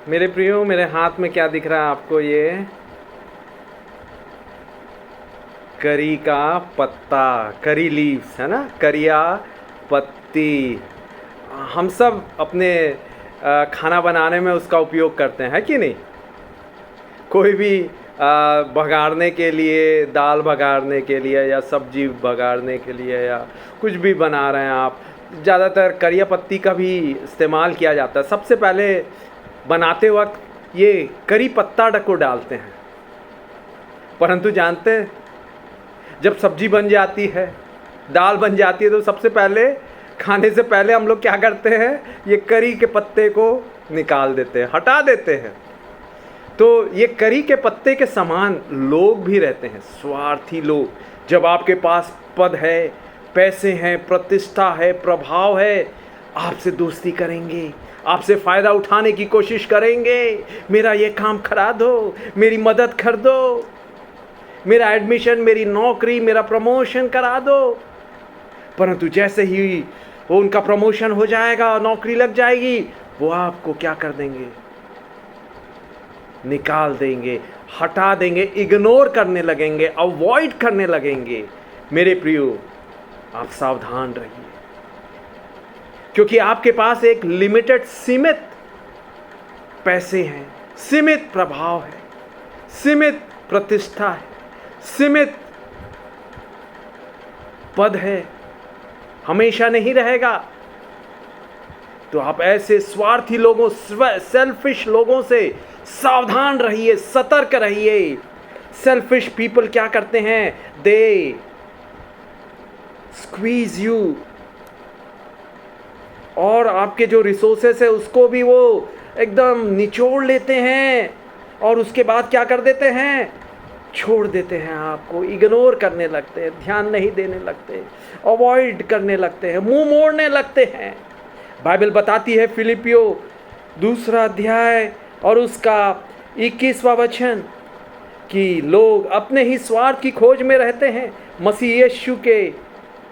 मेरे प्रियो, मेरे हाथ में क्या दिख रहा है आपको? ये करी का पत्ता, करी लीव्स है ना, करिया पत्ती। हम सब अपने खाना बनाने में उसका उपयोग करते हैं, है कि नहीं? कोई भी बघाड़ने के लिए, दाल बघाड़ने के लिए या सब्जी बघाड़ने के लिए या कुछ भी बना रहे हैं आप, ज़्यादातर करिया पत्ती का भी इस्तेमाल किया जाता है। सबसे पहले बनाते वक्त ये करी पत्ता को डालते हैं, परंतु जानते हैं जब सब्जी बन जाती है, दाल बन जाती है, तो सबसे पहले खाने से पहले हम लोग क्या करते हैं? ये करी के पत्ते को निकाल देते हैं, हटा देते हैं। तो ये करी के पत्ते के समान लोग भी रहते हैं, स्वार्थी लोग। जब आपके पास पद है, पैसे हैं, प्रतिष्ठा है, प्रभाव है, आपसे दोस्ती करेंगे, आपसे फ़ायदा उठाने की कोशिश करेंगे। मेरा ये काम करा दो, मेरी मदद कर दो, मेरा एडमिशन, मेरी नौकरी, मेरा प्रमोशन करा दो। परंतु जैसे ही वो उनका प्रमोशन हो जाएगा, नौकरी लग जाएगी, वो आपको क्या कर देंगे? निकाल देंगे, हटा देंगे, इग्नोर करने लगेंगे, अवॉइड करने लगेंगे। मेरे प्रियो, आप सावधान रहिए, क्योंकि आपके पास एक लिमिटेड, सीमित पैसे हैं, सीमित प्रभाव है, सीमित प्रतिष्ठा है, सीमित पद है, हमेशा नहीं रहेगा। तो आप ऐसे स्वार्थी लोगों, सेल्फिश लोगों से सावधान रहिए, सतर्क रहिए। सेल्फिश पीपल क्या करते हैं? दे स्क्वीज यू, और आपके जो रिसोर्सेस है उसको भी वो एकदम निचोड़ लेते हैं, और उसके बाद क्या कर देते हैं? छोड़ देते हैं, आपको इग्नोर करने लगते हैं, ध्यान नहीं देने लगते, अवॉइड करने लगते हैं, मुंह मोड़ने लगते हैं। बाइबल बताती है फिलिपियो 2 अध्याय और उसका 21वां वचन कि लोग अपने ही स्वार्थ की खोज में रहते हैं, मसीह यीशु के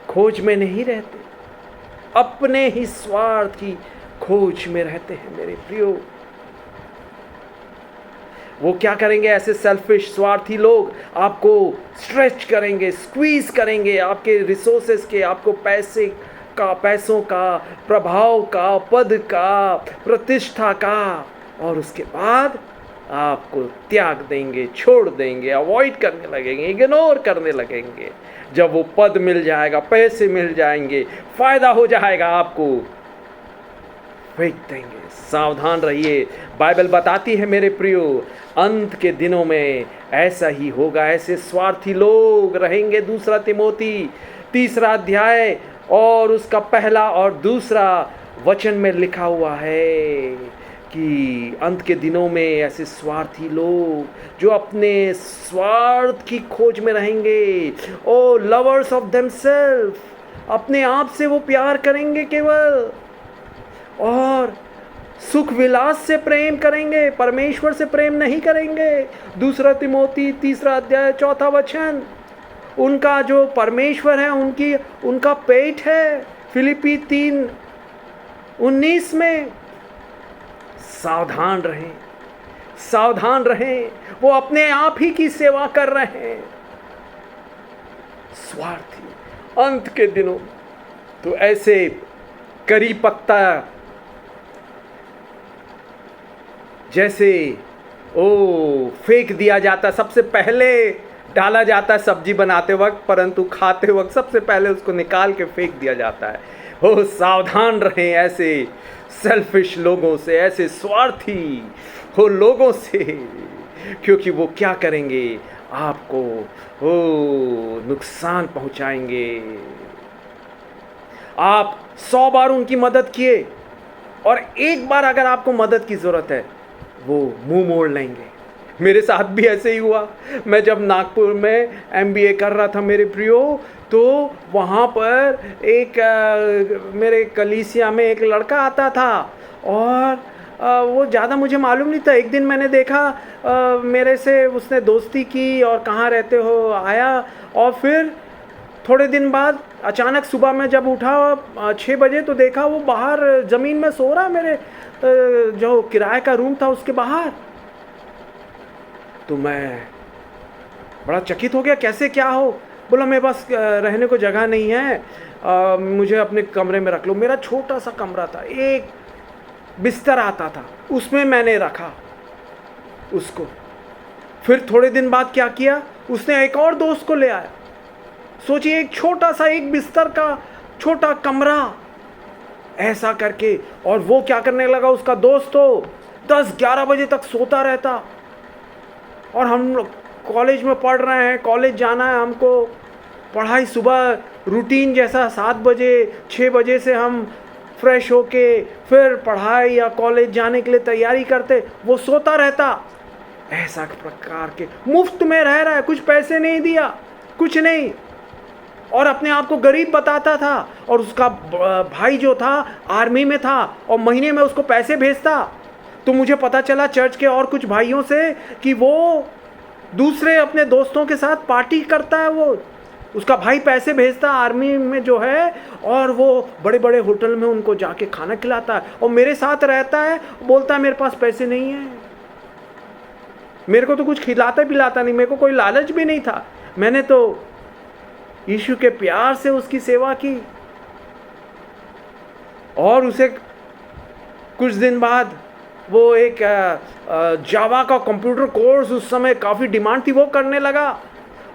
खोज में नहीं रहते, अपने ही स्वार्थ की खोज में रहते हैं। मेरे प्रियो, वो क्या करेंगे? ऐसे सेल्फिश, स्वार्थी लोग आपको स्ट्रेच करेंगे, स्क्वीज करेंगे, आपके रिसोर्सेस के, आपको पैसों का, प्रभाव का, पद का, प्रतिष्ठा का, और उसके बाद आपको त्याग देंगे, छोड़ देंगे, अवॉइड करने लगेंगे, इग्नोर करने लगेंगे। जब वो पद मिल जाएगा, पैसे मिल जाएंगे, फायदा हो जाएगा, आपको फेंक देंगे। सावधान रहिए। बाइबल बताती है मेरे प्रियो, अंत के दिनों में ऐसा ही होगा, ऐसे स्वार्थी लोग रहेंगे। 2 तिमोथी 3 अध्याय और उसका 1 और 2 वचन में लिखा हुआ है कि अंत के दिनों में ऐसे स्वार्थी लोग जो अपने स्वार्थ की खोज में रहेंगे, ओ लवर्स ऑफ देमसेल्फ, अपने आप से वो प्यार करेंगे केवल, और सुख विलास से प्रेम करेंगे, परमेश्वर से प्रेम नहीं करेंगे। 2 तिमोथी 3 अध्याय 4 वचन। उनका जो परमेश्वर है, उनका पेट है। फिलिपी 3:19 में। सावधान रहें, सावधान रहें, वो अपने आप ही की सेवा कर रहे हैं, स्वार्थी। अंत के दिनों तो ऐसे करी पत्ता जैसे फेंक दिया जाता, सबसे पहले डाला जाता है सब्जी बनाते वक्त, परंतु खाते वक्त सबसे पहले उसको निकाल के फेंक दिया जाता है। सावधान रहें ऐसे सेल्फिश लोगों से, ऐसे स्वार्थी लोगों से, क्योंकि वो क्या करेंगे? आपको नुकसान पहुंचाएंगे। आप 100 बार उनकी मदद किए और एक बार अगर आपको मदद की ज़रूरत है, वो मुंह मोड़ लेंगे। मेरे साथ भी ऐसे ही हुआ। मैं जब नागपुर में MBA कर रहा था मेरे प्रियो, तो वहाँ पर मेरे कलीसिया में एक लड़का आता था, और वो ज़्यादा मुझे मालूम नहीं था। एक दिन मैंने देखा, मेरे से उसने दोस्ती की और कहाँ रहते हो आया, और फिर थोड़े दिन बाद अचानक सुबह में जब उठा 6 बजे तो देखा वो बाहर ज़मीन में सो रहा, मेरे जो किराए का रूम था उसके बाहर। तो मैं बड़ा चकित हो गया, कैसे क्या हो? बोला मेरे पास रहने को जगह नहीं है, मुझे अपने कमरे में रख लो। मेरा छोटा सा कमरा था, एक बिस्तर आता था, उसमें मैंने रखा उसको। फिर थोड़े दिन बाद क्या किया, उसने एक और दोस्त को ले आया। सोचिए, एक छोटा सा एक बिस्तर का छोटा कमरा, ऐसा करके। और वो क्या करने लगा, उसका दोस्त तो 10-11 बजे तक सोता रहता। और हम लोग कॉलेज में पढ़ रहे हैं, कॉलेज जाना है हमको, पढ़ाई सुबह रूटीन जैसा 7 बजे 6 बजे से हम फ्रेश होके फिर पढ़ाई या कॉलेज जाने के लिए तैयारी करते, वो सोता रहता। ऐसा प्रकार के मुफ्त में रह रहा है, कुछ पैसे नहीं दिया, कुछ नहीं, और अपने आप को गरीब बताता था। और उसका भाई जो था आर्मी में था और महीने में उसको पैसे भेजता। तो मुझे पता चला चर्च के और कुछ भाइयों से कि वो दूसरे अपने दोस्तों के साथ पार्टी करता है, वो उसका भाई पैसे भेजता आर्मी में जो है, और वो बड़े बड़े होटल में उनको जाके खाना खिलाता है और मेरे साथ रहता है। बोलता है मेरे पास पैसे नहीं है, मेरे को तो कुछ खिलाता पिलाता नहीं, मेरे को कोई लालच भी नहीं था। मैंने तो यीशु के प्यार से उसकी सेवा की। और उसे कुछ दिन बाद वो एक जावा का कंप्यूटर कोर्स, उस समय काफ़ी डिमांड थी, वो करने लगा।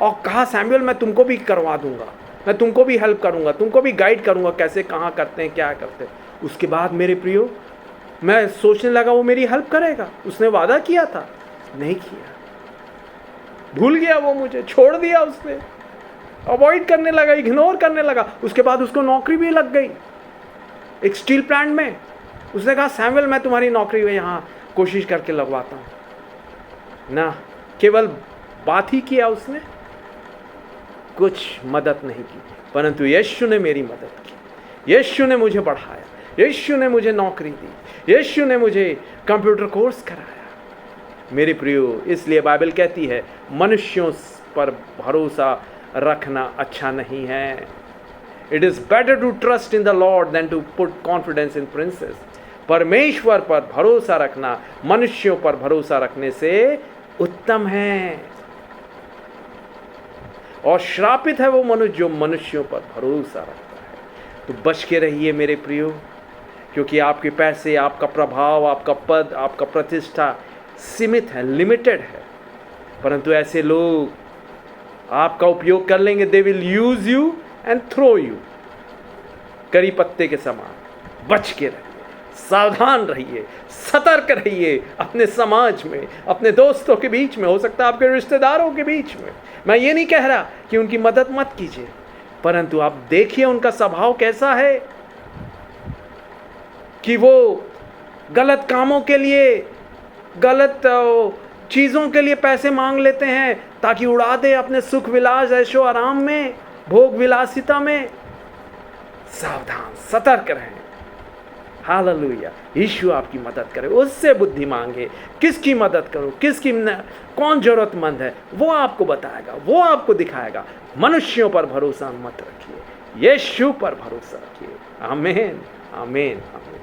और कहा सैमुअल मैं तुमको भी करवा दूंगा, मैं तुमको भी हेल्प करूंगा, तुमको भी गाइड करूंगा कैसे कहाँ करते हैं क्या करते हैं। उसके बाद मेरे प्रियो, मैं सोचने लगा वो मेरी हेल्प करेगा। उसने वादा किया था, नहीं किया, भूल गया, वो मुझे छोड़ दिया, उसने अवॉइड करने लगा, इग्नोर करने लगा। उसके बाद उसको नौकरी भी लग गई एक स्टील प्लांट में। उसने कहा सैमुअल मैं तुम्हारी नौकरी में यहाँ कोशिश करके लगवाता हूँ ना। केवल बात ही किया उसने, कुछ मदद नहीं की, परंतु यीशु ने मेरी मदद की। यीशु ने मुझे बढ़ाया, यीशु ने मुझे नौकरी दी, यीशु ने मुझे कंप्यूटर कोर्स कराया। मेरे प्रियो, इसलिए बाइबल कहती है मनुष्यों पर भरोसा रखना अच्छा नहीं है। It is better to trust in the lord than to put confidence in princes. परमेश्वर पर भरोसा रखना मनुष्यों पर भरोसा रखने से उत्तम है। और श्रापित है वो मनुष्य जो मनुष्यों पर भरोसा रखता है। तो बच के रहिए मेरे प्रियो, क्योंकि आपके पैसे, आपका प्रभाव, आपका पद, आपका प्रतिष्ठा सीमित है, लिमिटेड है। परंतु ऐसे लोग आपका उपयोग कर लेंगे, they will use you and throw you, करी पत्ते के समान। बच के रहिए, सावधान रहिए, सतर्क रहिए अपने समाज में, अपने दोस्तों के बीच में, हो सकता है आपके रिश्तेदारों के बीच में। मैं ये नहीं कह रहा कि उनकी मदद मत कीजिए, परंतु आप देखिए उनका स्वभाव कैसा है, कि वो गलत कामों के लिए, गलत चीज़ों के लिए पैसे मांग लेते हैं ताकि उड़ा दे अपने सुख विलास, ऐशो आराम में, भोग विलासिता में। सावधान, सतर्क रहें। हालेलुया। यीशु आपकी मदद करे, उससे बुद्धि मांगे, किसकी मदद करो, किसकी कौन जरूरतमंद है, वो आपको बताएगा, वो आपको दिखाएगा। मनुष्यों पर भरोसा मत रखिए, यीशु पर भरोसा रखिए। आमीन, आमीन, आमीन।